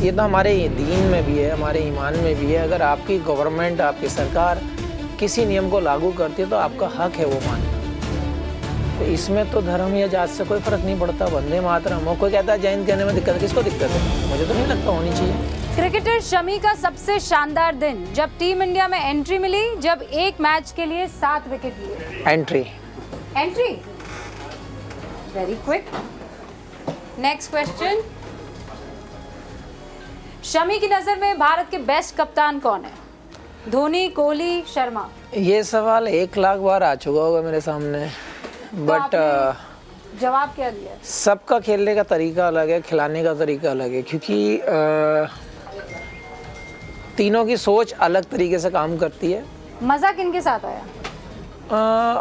ये तो हमारे दीन में भी है, हमारे ईमान में भी है। अगर आपकी गवर्नमेंट, आपकी सरकार किसी नियम को लागू करती है तो आपका हक है वो मानना। तो इसमें तो धर्म या जात से कोई फ़र्क नहीं पड़ता। वंदे मातरम हो, कोई कहता है जय हिंद कहने में दिक्कत है, किसको दिक्कत है? मुझे तो नहीं लगता होनी चाहिए। क्रिकेटर शमी का सबसे शानदार दिन जब टीम इंडिया में एंट्री मिली, जब एक मैच के लिए 7 विकेट लिए। Entry very quick. Next question, Shami की नजर में भारत के बेस्ट कप्तान कौन है? धोनी, कोहली, शर्मा? ये सवाल 1 लाख बार आ चुका होगा मेरे सामने, बट जवाब क्या दिया? सबका खेलने का तरीका अलग है, खिलाने का तरीका अलग है, क्योंकि तीनों की सोच अलग तरीके से काम करती है। मजा किनके साथ आया?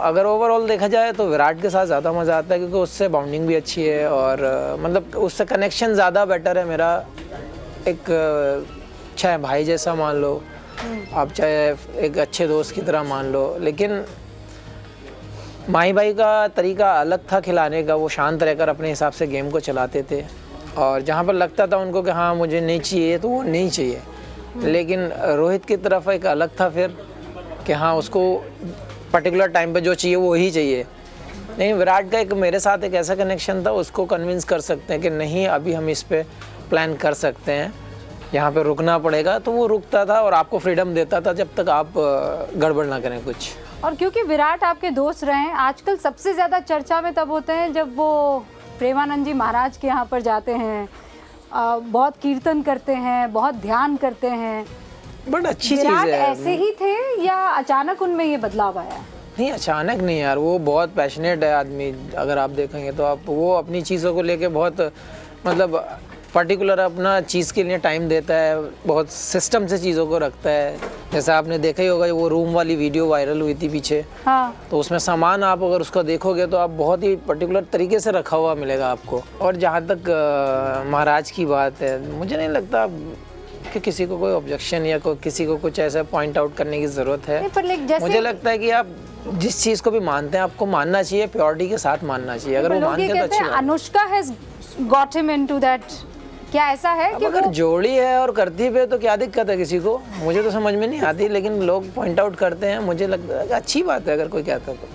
अगर ओवरऑल देखा जाए तो विराट के साथ ज़्यादा मज़ा आता है, क्योंकि उससे बाउंडिंग भी अच्छी है और मतलब उससे कनेक्शन ज़्यादा बेटर है मेरा। एक चाहे भाई जैसा मान लो आप, चाहे एक अच्छे दोस्त की तरह मान लो, लेकिन माही भाई का तरीका अलग था खिलाने का। वो शांत रहकर अपने हिसाब से गेम को चलाते थे और जहाँ पर लगता था उनको कि हाँ मुझे नहीं चाहिए तो वो नहीं चाहिए। लेकिन रोहित की तरफ एक अलग था फिर कि हाँ उसको पर्टिकुलर टाइम पे जो चाहिए वो ही चाहिए। नहीं, विराट का एक मेरे साथ एक ऐसा कनेक्शन था, उसको कन्विंस कर सकते हैं कि नहीं अभी हम इस पे प्लान कर सकते हैं, यहाँ पे रुकना पड़ेगा, तो वो रुकता था और आपको फ्रीडम देता था जब तक आप गड़बड़ ना करें कुछ। और क्योंकि विराट आपके दोस्त रहे हैं, आजकल सबसे ज़्यादा चर्चा में तब होते हैं जब वो प्रेमानंद जी महाराज के यहाँ पर जाते हैं, बहुत कीर्तन करते हैं, बहुत ध्यान करते हैं। बट अच्छी चीज़ विराट है। ऐसे ही थे या अचानक उनमें ये बदलाव आया? नहीं, अचानक नहीं यार, वो बहुत पैशनेट है आदमी। अगर आप देखेंगे तो आप, वो अपनी चीज़ों को लेके बहुत मतलब पर्टिकुलर अपना चीज़ के लिए टाइम देता है, बहुत सिस्टम से चीज़ों को रखता है। जैसे आपने देखा ही होगा वो रूम वाली वीडियो वायरल हुई थी पीछे, हाँ। तो उसमें सामान आप अगर उसको देखोगे तो आप बहुत ही पर्टिकुलर तरीके से रखा हुआ मिलेगा आपको। और जहाँ तक महाराज की बात है, मुझे नहीं लगता कि किसी को कोई ऑब्जेक्शन या किसी को कुछ ऐसा पॉइंट आउट करने की ज़रूरत है। मुझे लगता है कि आप जिस चीज़ को भी मानते हैं आपको मानना चाहिए, प्योरिटी के साथ मानना चाहिए। अगर वो मानते हैं तो अच्छी बात है। Anushka has got him into that, क्या ऐसा है कि अगर जोड़ी है और करती है तो क्या दिक्कत है किसी को? मुझे तो समझ में नहीं आती, लेकिन लोग पॉइंट आउट करते हैं। मुझे लगता है कि अच्छी बात है अगर कोई कहता है तो।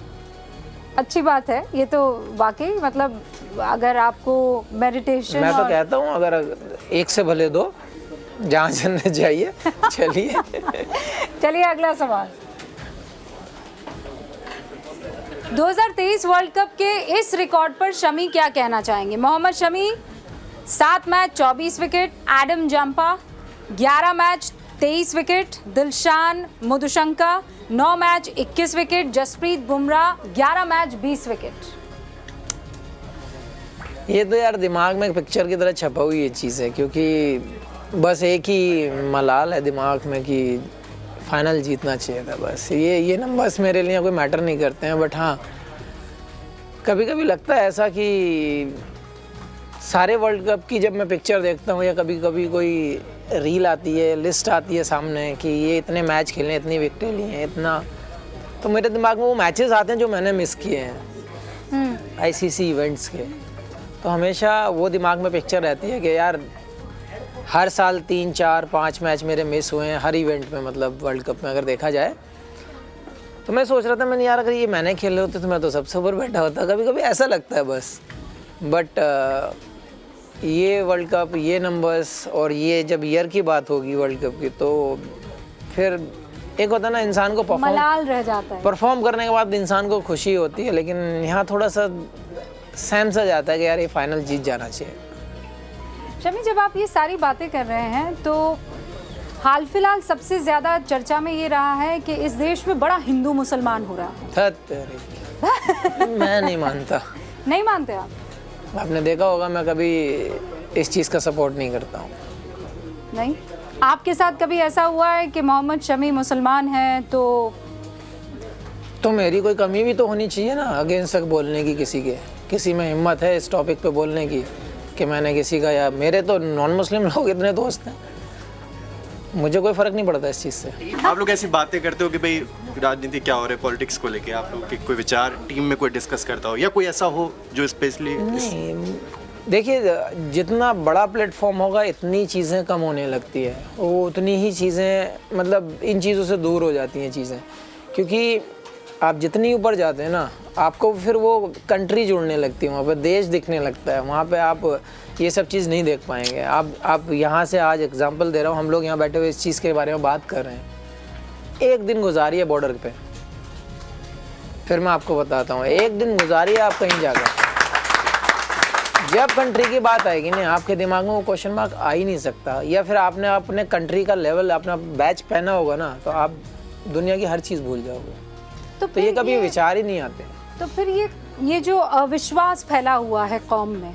अच्छी बात है ये तो वाकई। मतलब अगर आपको मेडिटेशन, मैं तो कहता हूँ अगर एक से भले दो, जहाँ चलने जाइए। चलिए चलिए अगला सवाल। 2023 वर्ल्ड कप के इस रिकॉर्ड पर शमी क्या कहना चाहेंगे? Mohammed Shami 7 match 24 wicket, Adam Zampa 11 match 23 wicket, Dilshan Madushanka 9 match 21 wicket, Jasprit Bumrah 11 match 20 wicket. ये तो यार दिमाग में एक पिक्चर की तरह छपा हुई ये चीज़ है, क्योंकि बस एक ही मलाल है दिमाग में कि फाइनल जीतना चाहिए था। बस ये नंबर्स मेरे लिए कोई मैटर नहीं करते हैं। बट हाँ, कभी कभी लगता है ऐसा कि सारे वर्ल्ड कप की जब मैं पिक्चर देखता हूँ या कभी कभी कोई रील आती है, लिस्ट आती है सामने कि ये इतने मैच खेले, इतनी विकेटें ली हैं, इतना, तो मेरे दिमाग में वो मैचेस आते हैं जो मैंने मिस किए हैं आईसीसी इवेंट्स के। तो हमेशा वो दिमाग में पिक्चर रहती है कि यार हर साल 3, 4, 5 मैच मेरे मिस हुए हैं हर इवेंट में, मतलब वर्ल्ड कप में अगर देखा जाए। तो मैं सोच रहा था मैंने यार अगर ये मैंने खेले होते तो मैं तो सबसे ऊपर बैठा होता। कभी कभी ऐसा लगता है बस। बट ये वर्ल्ड कप, ये नंबर्स और ये जब ईयर की बात होगी वर्ल्ड कप की, तो फिर एक होता है ना इंसान को मलाल रह जाता है। परफॉर्म करने के बाद इंसान को खुशी होती है, लेकिन यहाँ थोड़ा सा सहम सा जाता है कि यार ये फाइनल जीत जाना चाहिए। शमी, जब आप ये सारी बातें कर रहे हैं तो हाल फिलहाल सबसे ज़्यादा चर्चा में ये रहा है कि इस देश में बड़ा हिंदू मुसलमान हो रहा है। मैं नहीं मानता। नहीं मानते आप? आपने देखा होगा मैं कभी इस चीज़ का सपोर्ट नहीं करता हूँ। नहीं? आपके साथ कभी ऐसा हुआ है कि मोहम्मद शमी मुसलमान है तो मेरी कोई कमी भी तो होनी चाहिए ना अगेंस्ट तक बोलने की? किसी में हिम्मत है इस टॉपिक पे बोलने की कि मैंने किसी का, या मेरे तो नॉन मुस्लिम लोग इतने दोस्त हैं, मुझे कोई फ़र्क नहीं पड़ता इस चीज़ से। आप लोग ऐसी बातें करते हो कि भाई राजनीति क्या हो रहा है, पॉलिटिक्स को लेके आप लोग के कोई विचार टीम में कोई डिस्कस करता हो या कोई ऐसा हो जो स्पेशली? नहीं, देखिए, जितना बड़ा प्लेटफॉर्म होगा इतनी चीज़ें कम होने लगती है, वो उतनी ही चीज़ें मतलब इन चीज़ों से दूर हो जाती हैं चीज़ें, क्योंकि आप जितनी ऊपर जाते हैं ना, आपको फिर वो कंट्री जुड़ने लगती है, वहाँ पे देश दिखने लगता है, वहाँ पे आप ये सब चीज़ नहीं देख पाएंगे। आप यहाँ से आज एग्जांपल दे रहा हूँ, हम लोग यहाँ बैठे हुए इस चीज़ के बारे में बात कर रहे हैं। एक दिन गुजारिए बॉर्डर पे, फिर मैं आपको बताता हूँ, एक दिन गुजारिए आप कहीं जाकर, जब कंट्री की बात आएगी ना, आपके दिमाग में वो क्वेश्चन मार्क आ ही नहीं सकता। या फिर आपने अपने कंट्री का लेवल, अपना बैच पहना होगा ना, तो आप दुनिया की हर चीज़ भूल जाओगे। तो ये कभी विचार ही नहीं आते। तो फिर ये जो अविश्वास फैला हुआ है कौम में,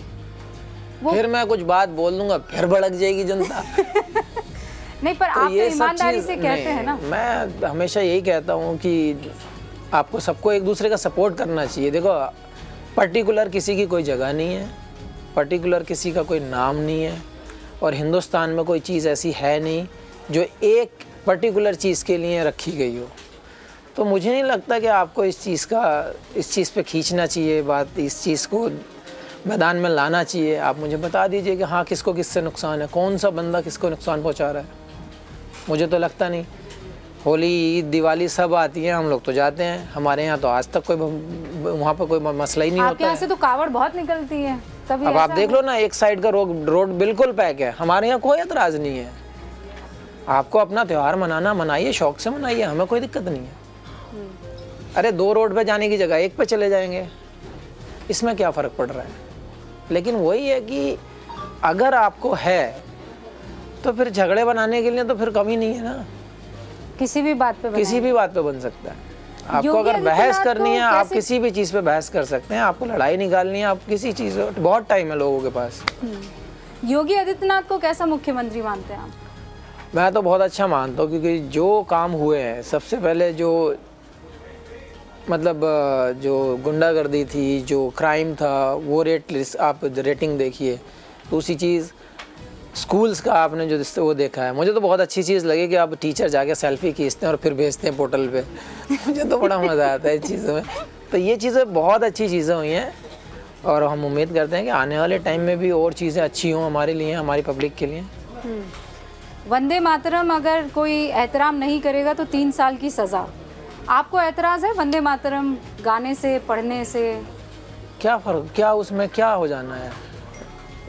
फिर मैं कुछ बात बोल दूंगा, फिर भड़क जाएगी जनता। नहीं, पर तो आप तो ये सब ईमानदारी चीज़ से कहते हैं ना। मैं हमेशा यही कहता हूँ कि आपको सबको एक दूसरे का सपोर्ट करना चाहिए। देखो, पर्टिकुलर किसी की कोई जगह नहीं है, पर्टिकुलर किसी का कोई नाम नहीं है, और हिंदुस्तान में कोई चीज़ ऐसी है नहीं जो एक पर्टिकुलर चीज़ के लिए रखी गई हो। तो मुझे नहीं लगता कि आपको इस चीज़ पे खींचना चाहिए बात, इस चीज़ को मैदान में लाना चाहिए। आप मुझे बता दीजिए कि हाँ, किसको किससे नुकसान है, कौन सा बंदा किसको नुकसान पहुंचा रहा है। मुझे तो लगता नहीं। होली, ईद, दिवाली सब आती है, हम लोग तो जाते हैं, हमारे यहाँ तो आज तक कोई वहाँ पर कोई मसला ही नहीं होता। आपके यहाँ से तो कावड़ बहुत निकलती है, कभी अब आप देख लो ना, एक साइड का रोड बिल्कुल पैक है, हमारे यहाँ कोई एतराज़ नहीं है। आपको अपना त्यौहार मनाना, मनाइए, शौक से मनाइए, हमें कोई दिक्कत नहीं है। अरे 2 रोड पे जाने की जगह 1 पे चले जाएंगे, इसमें क्या फ़र्क पड़ रहा है। लेकिन वही है कि अगर आपको है तो फिर झगड़े बनाने के लिए तो फिर कमी नहीं है ना, किसी भी बात पे बन सकता है। आपको अगर बहस करनी है, आप किसी भी चीज़ पे बहस कर सकते हैं। आपको लड़ाई निकालनी है, आप किसी चीज़, बहुत टाइम है लोगों के पास। योगी आदित्यनाथ को कैसा मुख्यमंत्री मानते हैं आप? मैं तो बहुत अच्छा मानता हूँ, क्योंकि जो काम हुए हैं, सबसे पहले जो मतलब जो गुंडागर्दी थी, जो क्राइम था, वो आप रेटिंग देखिए। दूसरी चीज़, स्कूल्स का आपने जो वो देखा है, मुझे तो बहुत अच्छी चीज़ लगी कि आप टीचर जाके सेल्फी खींचते हैं और फिर भेजते हैं पोर्टल पे। मुझे तो बड़ा मज़ा आता है इस चीज़ों में। तो ये चीज़ें बहुत अच्छी चीज़ें हुई हैं, और हम उम्मीद करते हैं कि आने वाले टाइम में भी और चीज़ें अच्छी हों हमारे लिए, हमारी पब्लिक के लिए। वंदे मातरम अगर कोई एहतराम नहीं करेगा तो 3 साल की सज़ा। आपको एतराज़ है वंदे मातरम गाने से, पढ़ने से? क्या फ़र्क, क्या उसमें क्या हो जाना है,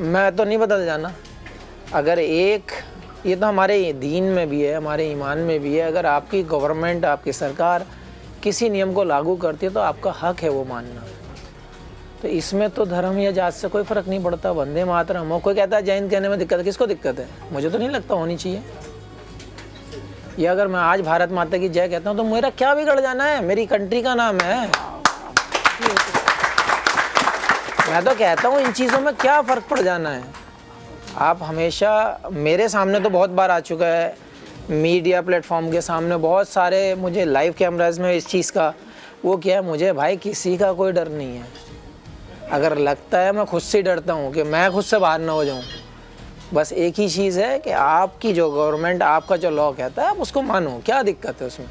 मैं तो नहीं बदल जाना। अगर ये तो हमारे दीन में भी है, हमारे ईमान में भी है, अगर आपकी गवर्नमेंट, आपकी सरकार किसी नियम को लागू करती है तो आपका हक है वो मानना। तो इसमें तो धर्म या जात से कोई फ़र्क नहीं पड़ता। वंदे मातरम हो, कोई कहता है जय हिंद कहने में दिक्कत है, किसको दिक्कत है? मुझे तो नहीं लगता होनी चाहिए। या अगर मैं आज भारत माता की जय कहता हूँ तो मेरा क्या बिगड़ जाना है, मेरी कंट्री का नाम है। मैं तो कहता हूँ इन चीज़ों में क्या फ़र्क पड़ जाना है। आप हमेशा, मेरे सामने तो बहुत बार आ चुका है, मीडिया प्लेटफॉर्म के सामने बहुत सारे मुझे लाइव कैमराज में इस चीज़ का वो क्या है, मुझे भाई किसी का कोई डर नहीं है। अगर लगता है मैं खुद से डरता हूँ कि मैं खुद से बाहर ना हो जाऊँ, बस एक ही चीज़ है कि आपकी जो गवर्नमेंट, आपका जो लॉ कहता है आप उसको मानो, क्या दिक्कत है उसमें।